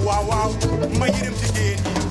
Wow, wow, my hidden Jigeen.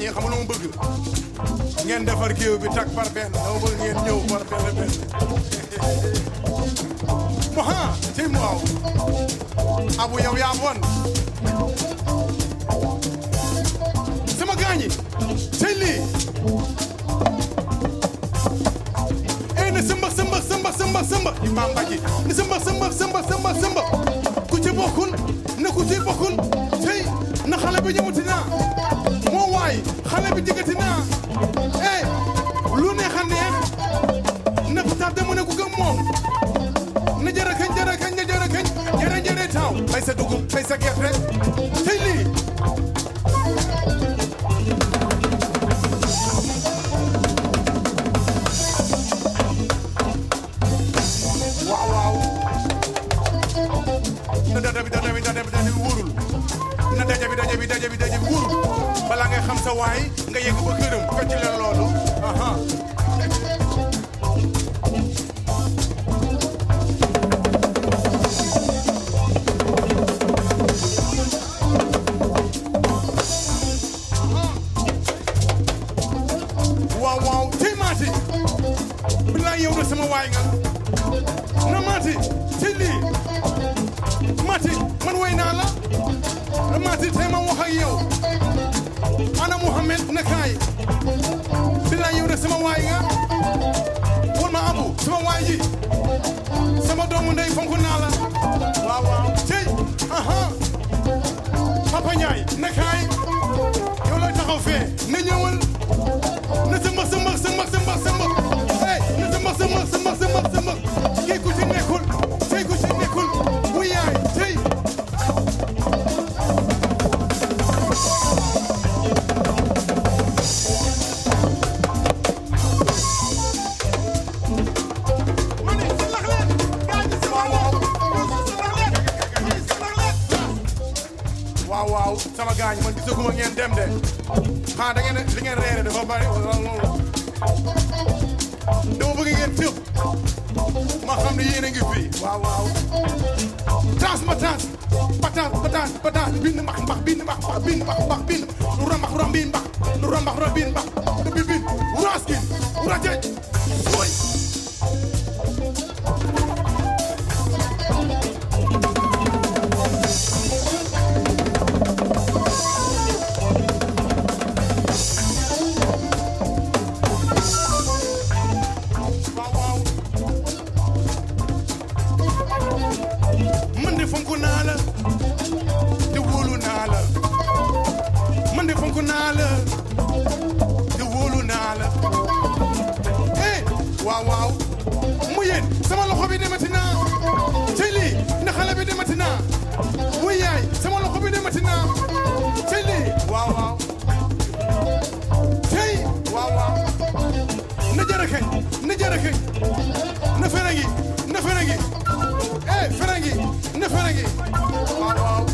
yi xam nga lu ma bëgg ngeen defar géew bi tak par benn dama bëgg ngeen ñëw par benn benn mo ha ci mu waaw abu yow yaa bon sama gaañi tey lii na sëmba sëmba sëmba sëmba sëmba imam Badji na sëmba sëmba sëmba sëmba sëmba ku ci bokkul na ku ci bokkul tey na xale bi ñëwati naa moo waay xale bi jigati naa lu neex a neex na ko tax dama ne ku gëm moom na jërë kañ jërë kañ na jërë kañ jërë jërë taaw bay sa dugub bay sa gerte tey lii daje bi wóorul balaa ngay xam sa waay nga yegg ba këram fecc leen loolu aha waaw waaw tey maati bilaa yow na sama waay nga na maati tey lii maati man way naa la maati tey ma wax ak yow ana Muhammad na kaay bilaa yow de sama waay nga wol ma abu sama waay ji sama doomu ndey fonk naa la waaw waaw tey aha Papa Ndiaye na kaay yow lay taxaw fee na ñëwal na sëmba sëmba sëmba sëmba sëmba na sëmba sëmba sëmba sëmba sëmba kii ku ci nekkul tey ku ci nekkul bu yaay tey waaw sama gaañ man gisaguma ngeen dem de da ngeen li ngeen reere dafa bari wala loolu dama bëgg ngeen tëb ma xam ne yéen a ngi fi waaw taas ma taas pataas bind mbax bind mbax bind lu rambax rambin mbax lu rambax rambin mbax lu bibin uraskin urajej woy waaw mu yéen sama loxo bi demati naa tey lii na xale bi demati naa wuy yaay sama loxo bi demati naa tey lii waaw tey waaw na jërëkëñ na ferengi ferengi waaw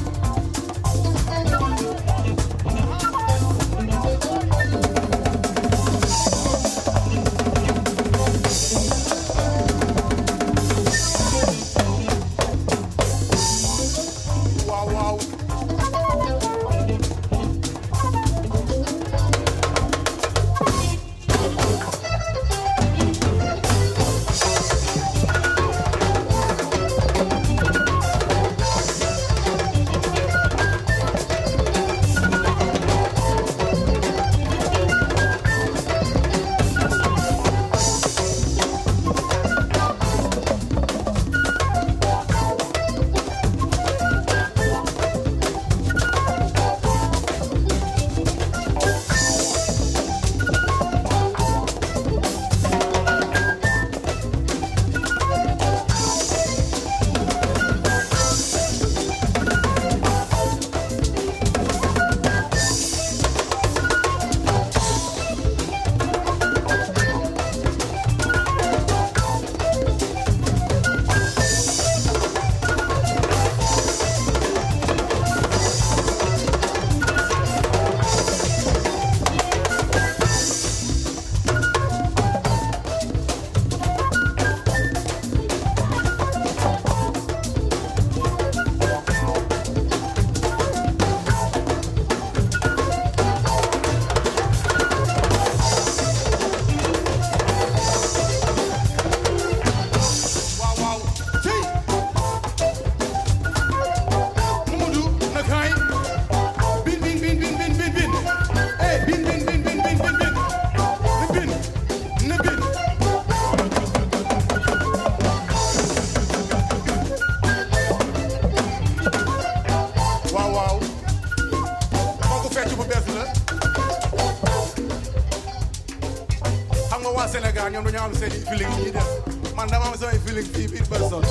waa Sénégal ñoom dañoo am seen feeling yi def man dama am samay feeling fii biir personne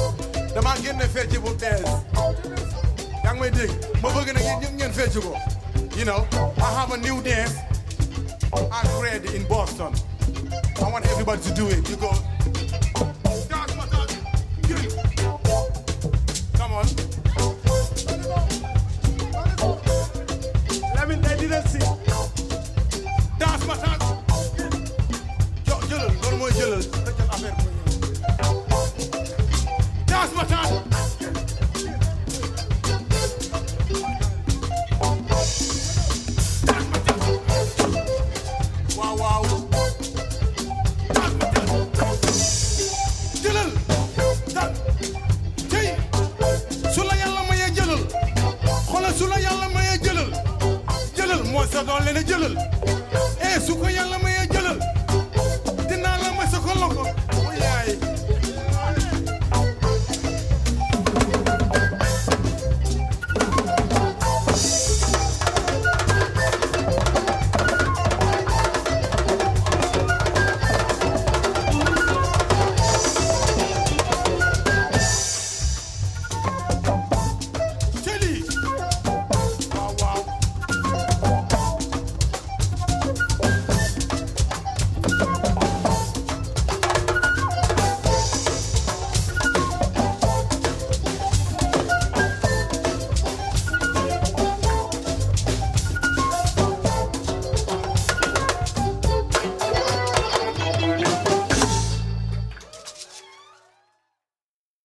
dama génne fecc bu bees yaa ngi may dégg ma bëgg nag yéen ñëpp ngeen fecc ko you know I have a new dance I created in Boston I want everybody to do it you go